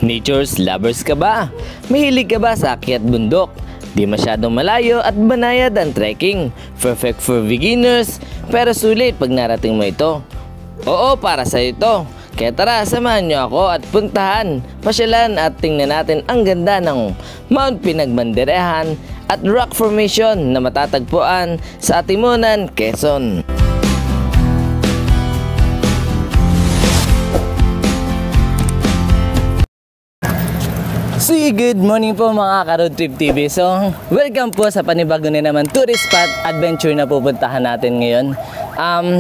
Nature's lovers ka ba? Mahilig ka ba sa akyat bundok? Di masyadong malayo at banayad ang trekking. Perfect for beginners, pero sulit pag narating mo ito. Oo, para sa ito. Kaya tara, samahan nyo ako at puntahan, pasyalan at tingnan natin ang ganda ng Mount Pinagbanderehan at rock formation na matatagpuan sa Atimonan, Quezon. Good morning po mga ka-Road Trip TV. So, welcome po sa panibago na naman tourist spot adventure na pupuntahan natin ngayon.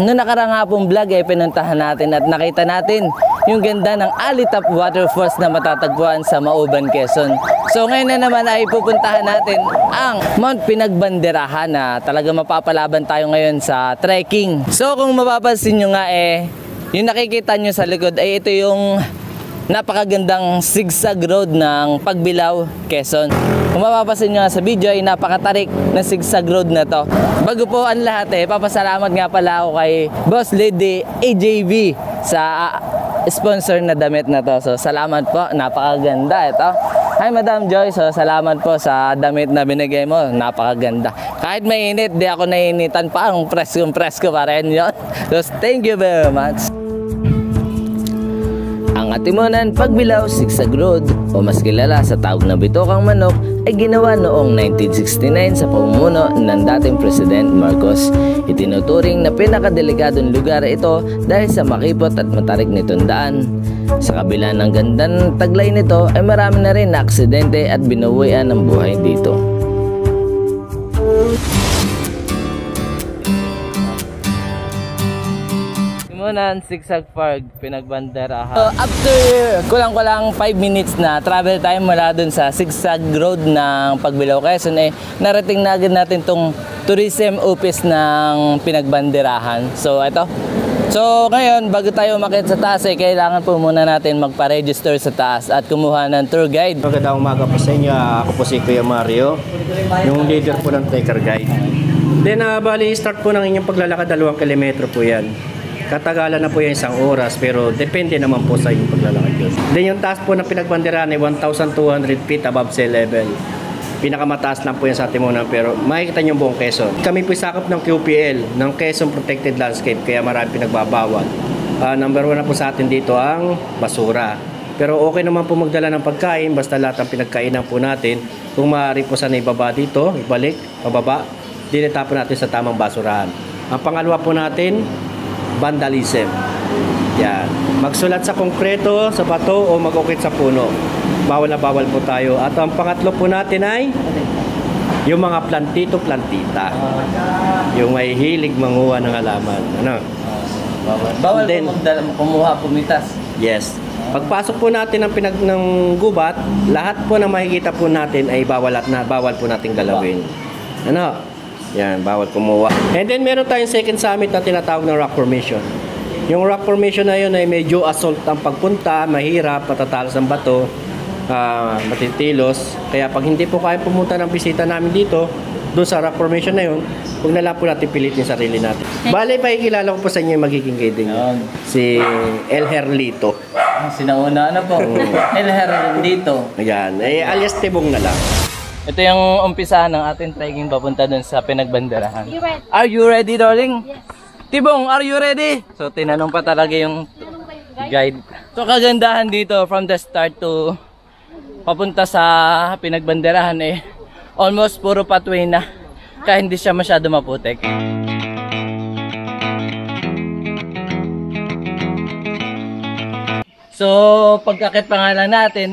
Noong nakarang nga pong vlog ay pinuntahan natin at nakita natin yung ganda ng Alitap Waterfalls na matatagpuan sa Mauban, Quezon. So ngayon na naman ay pupuntahan natin ang Mount Pinagbanderehan na talaga mapapalaban tayo ngayon sa trekking. So kung mapapansin nyo nga yung nakikita nyo sa likod ay ito yung napakagandang zigzag road ng Pagbilao, Quezon. Kung mapapansin nyo sa video ay napakatarik na zigzag road na to. Bago po ang lahat papasalamat nga pala ako kay Boss Lady AJB sa sponsor na damit na to. So salamat po, napakaganda ito. Hi Madam Joy, so salamat po sa damit na binigay mo, napakaganda. Kahit mainit, di ako naiinitan pa, ang presko pa rin yun. So thank you very much. Ang Atimonan Pagbilao Zigzag Road o mas kilala sa tawag na Bitokang Manok ay ginawa noong 1969 sa pamumuno ng dating President Marcos. Itinuturing na pinakadelikadong lugar ito dahil sa makipot at matarik nitong daan. Sa kabila ng ganda ng taglay nito ay marami na rin na aksidente at binuwian ng buhay dito. Atimonan Zigzag Park Pinagbanderehan. So after kulang-kulang 5 minutes na travel time mula dun sa zigzag road ng Pagbilao, Quezon narating na agad natin tong tourism office ng Pinagbanderehan. So ito. So ngayon bago tayo umakyat sa taas kailangan po muna natin magpa-register sa taas at kumuha ng tour guide. Magandang umaga po sa inyo. Ako po si Kuya Mario, yung leader po ng Trekker Guide. Then bali start po ng inyong paglalakad 2 kilometro po yan. Katagalan na po yan 1 oras pero depende naman po sa inyong paglalakad yun. Then yung taas po ng Pinagbanderehan ay 1,200 feet above sea level. Pinakamataas lang po yan sa Atimonan pero makikita nyo buong Quezon. Kami po sakop ng QPL, ng Quezon Protected Landscape, kaya marami pinagbabawal. Number 1 na po sa atin dito ang basura. Pero okay naman po magdala ng pagkain basta lahat ng pinagkainan po natin. Kung maaari po sana ibaba dito, ibalik, pababa, dinitapon natin sa tamang basurahan. Ang pangalawa po natin, vandalism. Yan. Magsulat sa konkreto, sa bato o mag-ukit sa puno. Bawal na bawal po tayo. At ang pangatlo po natin ay yung mga plantito-plantita. Yung may hilig manguha ng halaman. Ano? Bawal po kumuha, pumitas. Yes. Pagpasok po natin ng gubat, lahat po na makikita po natin ay bawal po natin galawin. Ano? Yan, bawal kumuha. And then meron tayong second summit na tinatawag ng rock formation. Yung rock formation na yun ay medyo assault ang pagpunta, mahirap, patatalas ang bato, matitilos. Kaya pag hindi po kaya pumunta ng bisita namin dito, doon sa rock formation na yun, huwag na lang po natin pilitin sarili natin. Bale, pakikilala ko po sa inyo yung magiging guide niyo. Si El Herlito. Sinauna na po. El Herlito. Ayan, alias Tibong na lang. Ito yung umpisa ng ating trekking papunta dun sa Pinagbanderehan. Are you ready, darling? Yes. Tibong, are you ready? So, tinanong pa talaga yung guide. So, kagandahan dito from the start to papunta sa Pinagbanderehan almost puro pathway na. Kaya hindi siya masyado maputik. So, pagkakit pangalan natin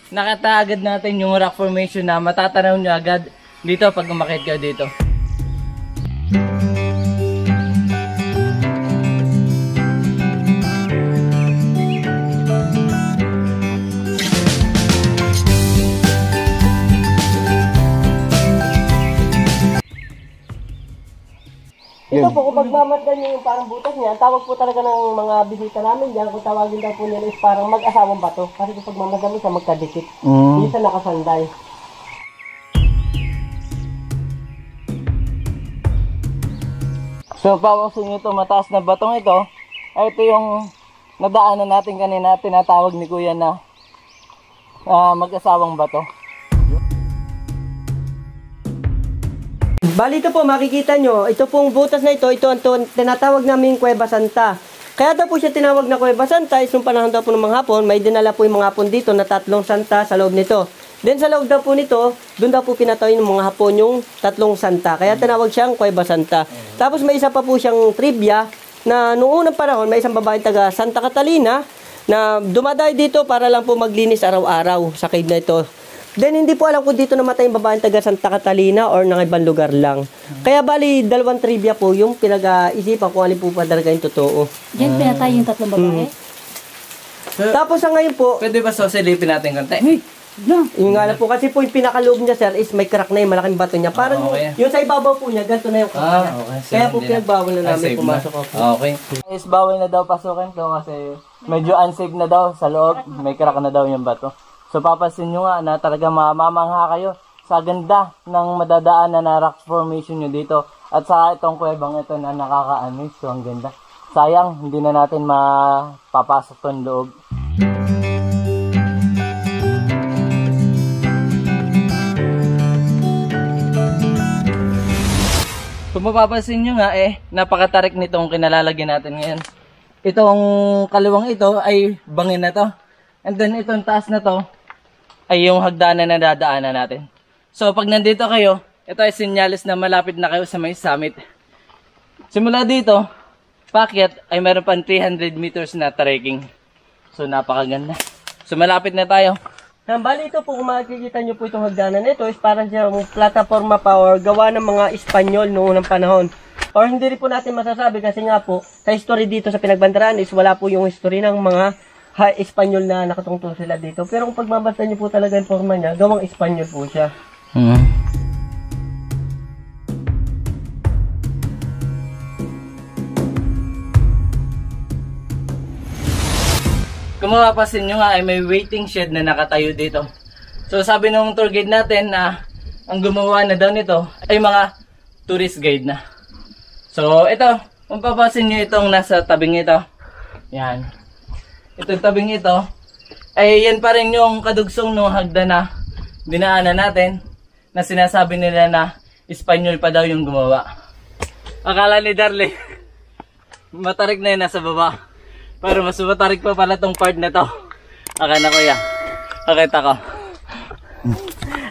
nakita agad natin yung rock formation na matatanaw nyo agad dito pag umakyat kayo dito. Ito po, kung magmamatdan nyo yung parang butas niya, tawag po talaga ng mga bisita namin dyan, kung tawagin daw po nila is parang mag-asawang bato. Kasi kung pagmamatdan mo siya, magkadikit. Hindi siya nakasanday. So, pawasin nyo ito, mataas na batong ito. Ito yung nadaanan natin kanina, tinatawag ni Kuya na mag-asawang bato. Bali ito po, makikita nyo, ito pong butas na ito ang tinatawag namin Cueva Santa. Kaya daw po siya tinawag na Cueva Santa, is nung panahon daw po ng mga Hapon, may dinala po yung mga Hapon dito na 3 santa sa loob nito. Then sa loob daw po nito, doon daw po pinatay ng mga Hapon yung 3 santa. Kaya tinawag siyang Cueva Santa. Tapos may isa pa po siyang trivia na noong unang panahon, may isang babaeng taga Santa Catalina na dumadayo dito para lang po maglinis araw-araw sa cave na ito. Then hindi po alam kung dito namatay yung babaeng taga Santa Catalina or ng ibang lugar lang. Kaya bali, 2 trivia po yung pinag-iisipan kung alin po pa talaga yung totoo. Diyan pinatay yung 3 babae. Tapos sa ngayon po, Pwede ba silipin natin konti? No. yung nga lang po, kasi po yung pinakaloob niya sir is may crack na yung malaking bato niya. Parang okay. yung sa ibabaw po niya, ganito na yung crack niya. Okay. So, Kaya po hindi na. pinagbawal na namin Safe pumasok na. ako. Okay. Is bawal na daw pasukin to kasi medyo unsafe na daw sa loob. May crack na daw yung bato. So papasin nyo nga na talaga mamamangha kayo sa ganda ng madadaanan na rock formation nyo dito. At sa itong kuwebang ito na nakaka-anis. So ang ganda. Sayang, hindi na natin mapapasok tong loob. Kung mapapansin nyo nga napakatarik nitong kinalalagyan natin ngayon. Itong kaliwang ito ay bangin na to. And then itong taas na to ay yung hagdanan na dadaanan natin. So pag nandito kayo, ito ay sinyalis na malapit na kayo sa may summit. Simula dito, paakyat ay meron pang 300 meters na trekking. So napakaganda. So malapit na tayo. Bali ito po, kung makikita nyo po itong hagdanan ito is parang siyang plataforma pa or gawa ng mga Espanyol noong unang panahon. Or hindi rin po natin masasabi kasi nga po, sa history dito sa pinagbandaraan is wala po yung history ng mga Espanyol na nakatungtong sila dito. Pero kung pagbabasa nyo po talaga yung forma niya, gawang Espanyol po siya. Kung mapapansin nyo nga ay may waiting shed na nakatayo dito. So sabi nung tour guide natin na ang gumawa na daw nito ay mga tourist guide na. So ito, kung papansin nyo itong nasa tabing ito. Yan. Itong tabing ito ay yan pa rin yung kadugsong nung hagdan na dinaanan natin na sinasabi nila na Espanyol pa daw yung gumawa. Akala ni Darle matarik na yun nasa baba. Pero mas matarik pa pala tong part na to. Akin na kuya. Nakita ko.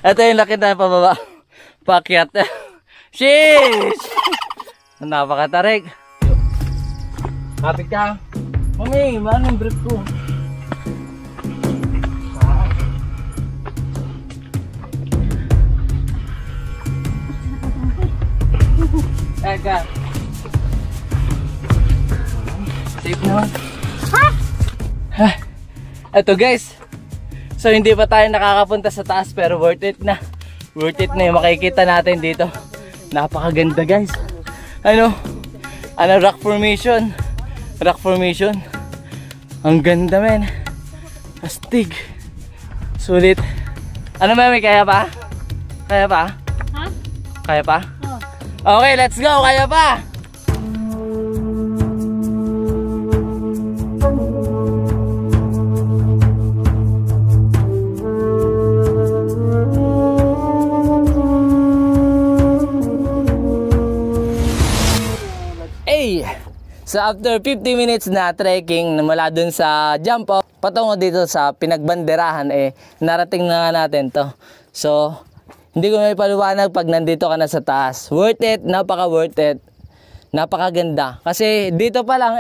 Ito yung nakita na pababa. Pakyat. Sheesh! Napakatarik. Kapit ka. Mami, maano yung brief ko? Eka. Safe naman. Ito guys. So hindi pa tayo nakakapunta sa taas pero worth it na. Worth it na yung makikita natin dito. Napakaganda guys. Ano rock formation. Rock formation. Ang ganda men. Astig. Sulit. Ano mami, kaya pa? Kaya pa? Ha? Kaya pa? Oh. Okay, let's go. Kaya pa? So after 50 minutes na trekking mula dun sa jump off patungo dito sa pinagbanderahan narating na nga natin to. So hindi ko may paliwanag pag nandito ka na sa taas. Worth it, napaka worth it. Napakaganda. Kasi dito pa lang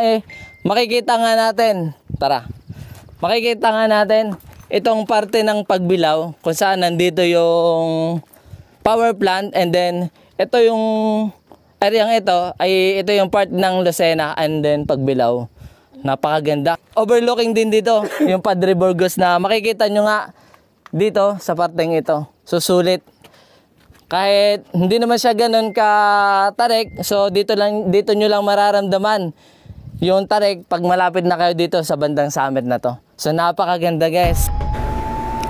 makikita nga natin. Tara. Makikita nga natin itong parte ng Pagbilao kung saan nandito yung power plant and then ito yung areang ito yung part ng Lucena and then Pagbilao. Napakaganda. Overlooking din dito yung Padre Burgos na makikita nyo nga dito sa parteng ito. Susulit. Kahit hindi naman siya ganun ka-tarik, so dito nyo lang mararamdaman yung tarik pag malapit na kayo dito sa bandang summit na to. So napakaganda guys.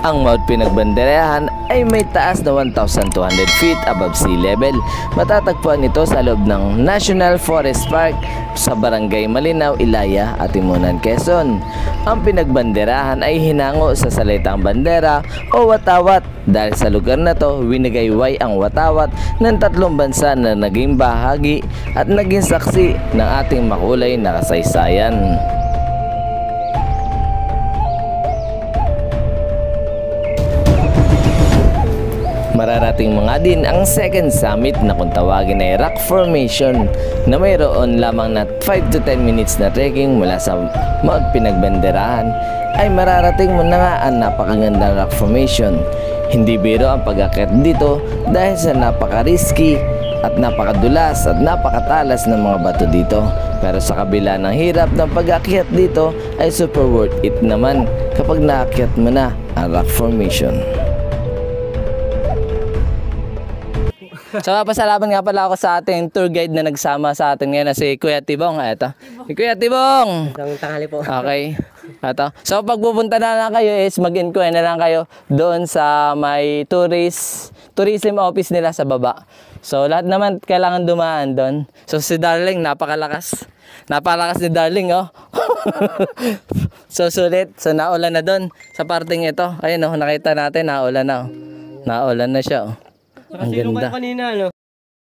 Ang Mount Pinagbanderahan ay may taas na 1,200 feet above sea level. Matatagpuan ito sa loob ng National Forest Park sa Barangay Malinaw, Ilaya, Atimunan, Quezon. Ang Pinagbanderahan ay hinango sa salitang bandera o watawat dahil sa lugar na to winagayway ang watawat ng tatlong bansa na naging bahagi at naging saksi ng ating makulay na kasaysayan. Mararating mo nga din ang second summit na kung tawagin ay Rock Formation na mayroon lamang na 5 to 10 minutes na trekking mula sa Mount Pinagbanderahan ay mararating mo na nga ang napakagandang Rock Formation. Hindi biro ang pag-akyat dito dahil sa napaka-risky at napakadulas at napakatalas ng mga bato dito. Pero sa kabila ng hirap ng pag-akyat dito ay super worth it naman kapag naakyat mo na ang Rock Formation. So pasalamat nga pala ako sa ating tour guide na nagsama sa atin ngayon na si Kuya Tibong. Ito. Si Kuya Tibong! Isang tanghali po. Okay. Ito. So pag pupunta na lang kayo is mag-inquire na lang kayo doon sa may tourism office nila sa baba. So lahat naman kailangan dumaan doon. So si Darling napakalakas. Napakalakas ni Darling oh. So sulit. So naulan na doon sa parting ito. Ayun oh, nakita natin naulan na oh. Naulan na siya oh. Kasi nung kanina, ano?